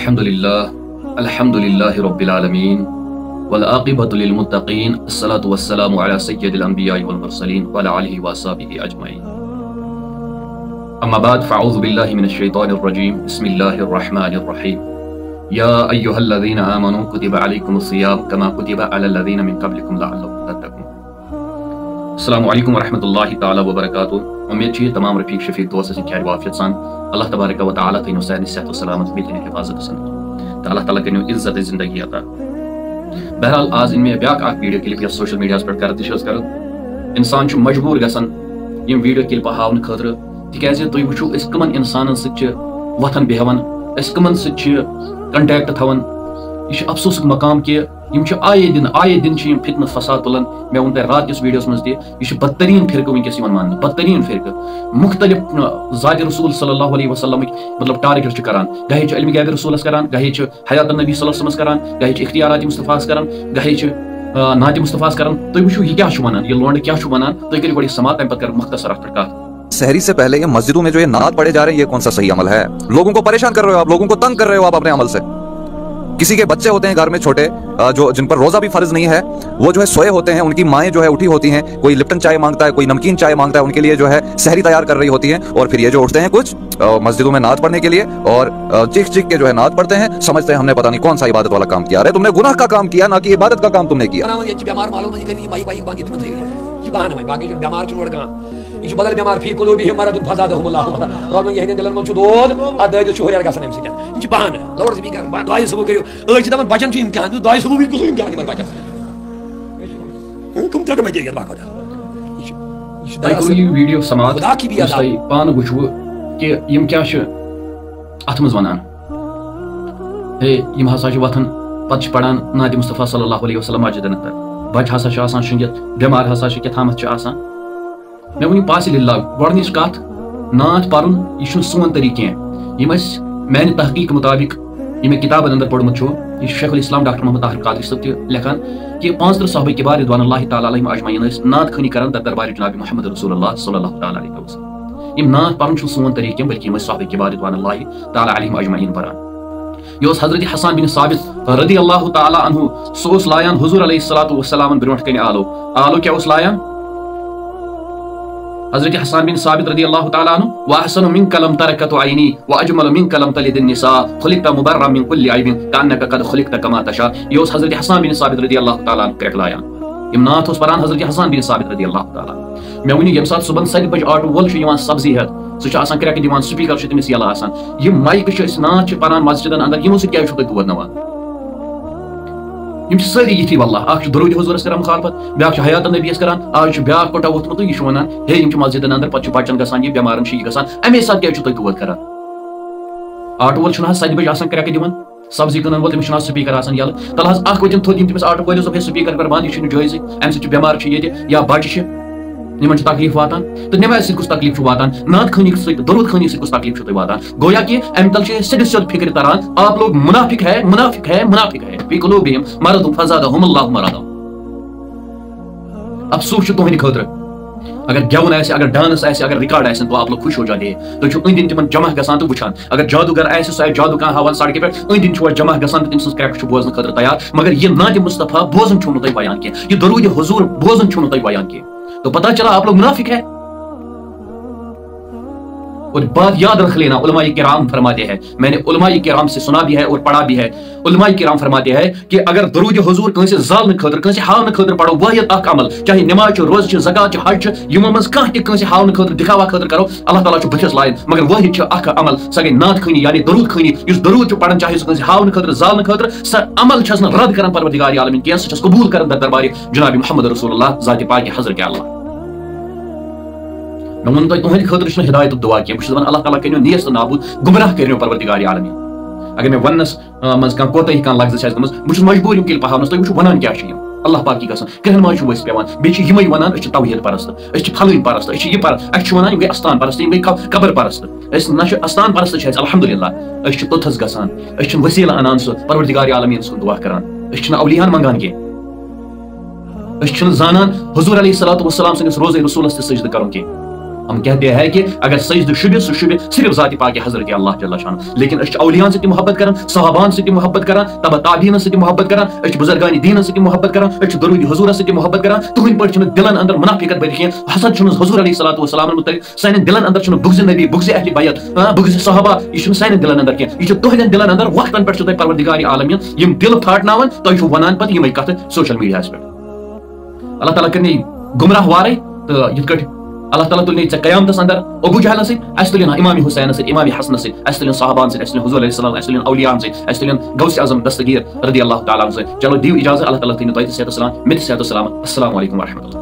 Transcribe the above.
Alhamdulillah Rabbil Alameen wal aqibatu lil muttaqin assalatu wassalamu ala sayyidil anbiya'i wal mursalin wa ala alihi wa sahbihi ajma'in. Amma ba'd, fa'udhu billahi minash shaitanir rajim. Bismillahir rahmanir rahim. Ya ayyuhalladhina amanu kutiba alaykumus siyam kama kutiba alal ladhina min qablikum la'allakum tattaqun. Assalamu alaikum wa rahmatullahi ta'ala wa barakatuh. امید چھ تمام رفیق شفیق دوست سے خیر وافیت سان اللہ تبارک و تعالیٰ تھینو سہل صحت و سلامت بیتن حفاظت سن تو اللہ تعالیٰ کنو عزت زندگی عطا. بہرحال آج ان میں بیاک اخ video clip yes social media پر کر تشز کر انسان چھ مجبور گژھان یم ویڈیو کلپ ہاون خاطر تکیازِ تُہۍ وٕچھو أسۍ کمن انسانن سۭتۍ چھِ وتھان بیہوان أسۍ کمن سۭتۍ چھِ کنٹیکٹ تھاوان. یہ چھ افسوسُک مقام کہ یم چھ آئے دن چھ یم فتنہ فساد تلان. میں ون تۄہہِ رات کس ویڈیوس مز تہِ یہ چھ بدترین فرقہٕ ونکس یوان ماننہٕ بدترین فرقہٕ مختلف ذات رسول صلی اللہ علیہ وسلم مطلب ٹارگیٹ چھ کران. گاہے چھ علم غیب رسولس کران, گاہے چھ حیات النبی صلی اللہ علیہ وسلم کران, گاہے چھ اختیارات مصطفیٰ کران, گاہے چھ نعت مصطفیٰ کران. تُہۍ وٕچھِو یہ کیا چھ ونان, یہ لونڈ کیا چھ ونان. تُہۍ کٔرِو گۄڈٕ سماعت تمہِ پتہٕ کر مختصر اتھ پٮ۪ٹھ کتھ. سحری سے پہلے یہ مسجدوں میں جو یہ نعت پڑھے جا رہے ہیں یہ کون سا صحیح عمل ہے؟ لوگوں کو پریشان کر رہے ہو آپ, لوگوں کو تنگ کر رہے ہو آپ اپنے عمل سے. کسی کے بچے ہوتے ہیں گھر میں چھوٹے جو جن پر روزہ بھی فرض نہیں ہے, وہ جو ہے سوئے ہوتے ہیں, ان کی مائیں جو ہے اٹھی ہوتی ہیں, کوئی لپٹن چائے مانگتا ہے, کوئی نمکین چائے مانگتا ہے, ان کے لیے جو ہے سحری تیار کر رہی ہوتی ہیں, اور پھر یہ جو اٹھتے ہیں کچھ مسجدوں میں نعت پڑھنے کے لیے اور چیخ کے جو ہے نعت پڑھتے ہیں, سمجھتے ہیں ہم نے پتہ نہیں کون سا عبادت والا کام کیا. ارے تم نے گناہ کا کام کیا, نہ کہ عبادت کا کام تم نے کیا. یہ بدل بیمار فی قلوبہم مرض فزادہم اللہ مرضا. رب یہ دلن من چھ دود ادایت چھ ہوریر گژھان امہ سۭتۍ. یہ بہانہ لاؤڈ سپیکر دعاے صبح کٔرِو. أڑۍ چھِ دپان بچن چھُ امتحان, دعاے صبح بھی کُس امتحان یِمن بچن کم ترٛٹھ مےٚ باقٕے تۄہہِ کوٚرُو یہِ ویٖڈیو سماعت یُس تۄہہِ پانہٕ وٕچھوٕ کہِ یِم کیٛاہ چھِ اتھ منٛز ونان. ہے یِم ہسا چھِ وتھان پتہٕ چھِ پران نعتِ مصطفیٰ صلی اللہ علیہ وسلم مسجدن اندر. بچہ ہسا چھُ آسان شٔنگِتھ, بٮ۪مار ہسا چھِ کیٛاہتامتھ چھِ آسان. مےٚ ؤنِو پاسہِ لِلہ گۄڈنِچ کتھ, نعت پرُن یہِ چھُنہٕ سون طریٖقہٕ کینٛہہ. یِم أسۍ میانہِ تحقیٖق مُطابِق یہِ مےٚ کِتابن انٛدر پوٚرمُت چھُ, یہِ چھُ شیخ الاسلام ڈاکٹر محمد طاہر قادری صٲب تہِ لیکھان کہ 35 صحابہ کبار رضوان اللہ تعالیٰ علیہم اجمعین ٲسۍ نعت خٲنی کران در دربارِ جناب محمد رسول اللہ صلی اللہ تعالیٰ علیہ وسلم. یِم نعت پرُن چھُنہٕ سون طریٖقہٕ کینٛہہ بلکہ یِم ٲسۍ صحابہ کبار رضوان اللہ تعالیٰ علیہم اجمعین پران. یہ اوس حضرت حسان بن ثابت رضی اللہ تعالیٰ عنہ, سُہ اوس لایان حضور علیہ الصلوۃ والسلام برونٛٹھ کنہِ آلو کیٛاہ اوس لایان؟ حضرت حسان بن ثابت رضی اللہ تعالیٰ عنہ وَأَحْسَنُ مِنْكَ لَمْ تَرَكَتُ عَيْنِي وَأَجْمَلُ مِنْكَ لَمْ تَلِدِ النِّسَاءُ خُلِقْتَ مُبَرًّا مِنْ كُلِّ عَيْبٍ كَأَنَّكَ قَدْ خُلِقْتَ كَمَا تَشَاءُ. یہ اوس حضرت حسان بن ثابت رضی اللہ تعالیٰ عنہ کرٛٮ۪کھ لایان. یِم نعت اوس پران حضرت حسان بن ثابت رضی اللہ تعالیٰ. مےٚ ؤنِو ییٚمہِ ساتہٕ صُبحن 7 بجہِ آٹوٗ وول چھُ یِوان سبزی ہٮ۪تھ, سُہ چھُ آسان کرٛٮ۪کہٕ دِوان, سپیٖکر چھُ تٔمِس یَلہٕ آسان. یِم مایکہٕ چھِ أسۍ نعت چھِ پران مسجدن انٛدر, یِمو سۭتۍ کیٛازِ چھُو تُہۍ دود نِوان؟ یم سٲری یِتھی واللہ. اکھ چھُ درود حضورس کران مخالفت, بیاکھ چھُ حیات النبیس کران, آز چھُ بیاکھ پٹا ووٚتھمُت تہٕ یہِ چھُ ونان ہے یِم چھِ مسجدن انٛدر, پتہٕ چھُ بچن گژھان یہِ, بٮ۪مارن چھُ یہِ گژھان. امی ساتہٕ کیٛازِ چھُو تُہۍ دود کران؟ آٹوٗ وول چھُنہٕ حظ 7 بجہِ آسان کرٛٮ۪کہٕ دِوان, سبزی کٕنن وول تٔمِس چھُنہٕ حظ سپیٖکر آسان یَلہٕ. تَلہٕ حظ اکھ وٲتِن تھوٚد, یِم تٔمِس آٹوٗ وٲلِس دوٚپ ہے سپیٖکر کر بنٛد, یہِ چھُنہٕ جٲیزٕے, اَمہِ سۭتۍ چھُ بٮ۪مار چھُ ییٚتہِ یا بچہِ چھِ یِمن چھُ تکلیٖف واتان. تہٕ نٮ۪مازِ سۭتۍ کُس تکلیٖف چھُ واتان؟ نعت خٲنی سۭتۍ, درود خٲنی سۭتۍ کُس تکلیٖف چھُو تۄہہِ واتان؟ گویا کہ اَمہِ تل چھِ سیٚدِ سیوٚد فِکرِ تران, آپ لوگ منافق ہے منافق ہے منافق ہے فی قلوبہم مرض فزادہم اللہ مرضا. افسوس چھُ تُہنٛدِ خٲطرٕ. اگر گٮ۪وُن آسہِ, اگر ڈانس آسہِ, اگر ریکارڈ آسن تو آپ لوگ خوش ہو جاتے. تُہۍ چھِو أنٛدۍ أنٛدۍ تِمن جمع گژھان تہٕ وٕچھان. اگر جادوگر آسہِ, سُہ آسہِ جادو کانٛہہ ہاوان سڑکہِ پٮ۪ٹھ, أنٛدۍ أنٛدۍ چھُ جمع گژھان تہٕ تٔمۍ سٕنٛز کرٛٮ۪کہٕ چھُ بوزنہٕ خٲطرٕ تیار. مگر یہِ نعتِ مصطفیٰ بوزُن چھُو نہٕ تۄہہِ بیان کینٛہہ, یہِ درود حضور بوزُن چھُو نہٕ تۄہہِ بیان کینٛہہ. تو پتہ چلا آپ لوگ منافق ہے. اور بات یاد رکھ لینا, علماء کرام فرماتے ہیں, میں نے علماء کرام سے سنا بھی ہے اور پڑھا بھی ہے, علماء کرام فرماتے ہیں کہ اگر درود حضور کٲنٛسہِ زالنہٕ خٲطرٕ, کٲنٛسہِ ہاونہٕ خٲطرٕ پڑھو واحد اکھ عمل, چاہے نماز چھُ, روزٕ چھُ, زکات چھُ, حج چھُ, یِمو منٛز کانٛہہ تہِ کٲنٛسہِ ہاونہٕ خٲطرٕ, دِکھاوا خٲطرٕ کرو, اللہ تعالیٰ چھُ بٕتھِس لایان. مگر واحد چھُ اکھ عمل, سۄ گٔے نعت خٲنی یعنی درود خٲنی. یُس درود چھُ پران, چاہے سُہ کٲنٛسہِ ہاونہٕ خٲطرٕ, زالنہٕ خٲطرٕ, سۄ عمل چھَس نہٕ رد کران پروردگار عالمین کینٛہہ, سۄ چھَس قبوٗل کران در دربارِ جناب محمد رسول اللہ ذاتِ پاکہِ حضرت اللہ. میں ون تۄہہِ تُہنٛدِ خٲطرٕ چھُنہٕ ہدایتُک دعا کینٛہہ, بہٕ چھُس دپان اللہ تعالیٰ کٔرِو نیس تہٕ نابوٗد, گمراہ کٔرِو پروردگار عالمین. اگر مےٚ وننس منٛز کانٛہہ کوتاہی کانٛہہ لفظ آسہِ گٔمٕژ, بہٕ چھُس مجبوٗر یِم کِلپہٕ ہاونس. تُہۍ وٕچھِو ونان کیٛاہ چھِ یِم, اللہ پاکی قسم کٕہٕنۍ منٛز چھُ ؤسۍ پیوان. بیٚیہِ چھِ یِمے ونان أسۍ چھِ توحیٖد پرست, أسۍ چھِ پھلٲنۍ پرست, أسۍ چھِ یہِ پرست, اَسہِ چھِ ونان یِم گٔے استان پرست, یِم گٔے قبر پرست. أسۍ نہ چھِ استان پرست چھِ اَسہِ الحمدُاللہ, أسۍ چھِ توٚتھس گژھان, أسۍ چھِنہٕ ؤسیٖلہٕ انان سُہ پروردگار عالمیٖن سُنٛد دعا کران, أسۍ چھِنہٕ اولِیاہن منٛگان کینٛہہ, أسۍ چھِنہٕ زانان حضور علیہ الصلوۃ والسلام سٕنٛدِس روزے رسوٗلس تہِ سجدٕ کرُن کینٛہہ. ہم کہتے ہیں کہ اگر سجدہ شبہ سہ شبہ صرف ذات پاک حضرت اللہ جل شانہ، لیکن اس اولیاء سے محبت کران، صحابان سے محبت کران، تبع تابعین سے محبت کران، اس بزرگان دین سے محبت کران، اس درود حضور سے محبت کران. تہند پہ دلن اندر منافقت بھرت کی حسد چھن حضور علیہ الصلوۃ والسلام متعلق، سان دلن اندر چھن بغض نبی، بغض اہل بیت، بغض صحابہ، یہ چھن سان دلن اندر کی، یہ تہندین دلن اندر وقتن پہ تہ پروردگار عالمین یم دل پھاٹناون، تہ ونان پتہ یمے کتھ سوشل میڈیا پہ. اللہ تعالیٰ کرنی گمراہ وارے تو یت کٹ اللہ تعالیٰ تلنی ژے قیامتس اندر ابو جہل ست، اس تلین امام حسین ست، امام حسن ست، اس تلین صحابان ست، اس تلین حضور علیہ السلام، اس تلین اولیاء ست، اس تلین غوث اعظم دستگیر رضی اللہ تعالیٰ عنہ ست. چلو دیو اجازت، اللہ تعالیٰ تھینو تۄہہِ تہِ صحت و سلامت، مےٚ تہِ صحت و سلامت. السلام علیکم ورحمۃ اللہ.